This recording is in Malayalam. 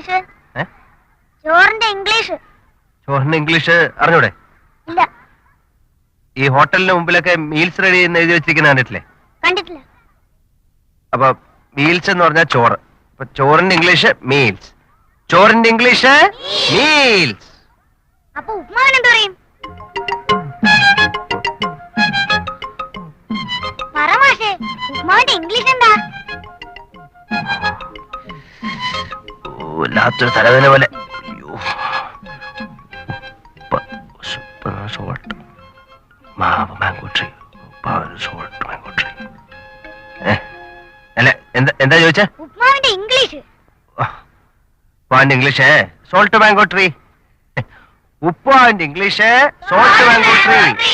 ഇംഗ്ലീഷ്? ചോറിന്റെ ഇംഗ്ലീഷ്. ചോറിന്റെ ഇംഗ്ലീഷ് അറിഞ്ഞൂടെ? ഇല്ല. ഈ ഹോട്ടലിന് മുമ്പിലൊക്കെ മീൽസ് റെഡി എന്ന് എഴുതി വെച്ചിരിക്കുന്ന കണ്ടിട്ടില്ലേ? കണ്ടിട്ടില്ല. അപ്പൊ മീൽസ് എന്ന് പറഞ്ഞാൽ ചോറ്. അപ്പൊ ചോറിന്റെ ഇംഗ്ലീഷ് മീൽസ്, ചോറിന്റെ ഇംഗ്ലീഷ് മീൽസ്. അപ്പൊ ഉപ്മാവിന് എന്ത് പറയും? പറ മാഷേ, ഉപ്മാവിന്റെ ഇംഗ്ലീഷ് എന്താ? വല്ലാത്തൊരു തലവേദന പോലെ. മാവ് മാംഗോ ട്രീ, മാംഗോ ട്രീ. അല്ല എന്താ ചോദിച്ചേ? ഉപ്മാവിന്റെ ഇംഗ്ലീഷ്. ഉപ്പാന്റെ ഇംഗ്ലീഷ് സോൾട്ട് മാംഗോ ട്രീ. ഉപ്പാന്റെ ഇംഗ്ലീഷ് സോൾട്ട് മാംഗോ ട്രീ.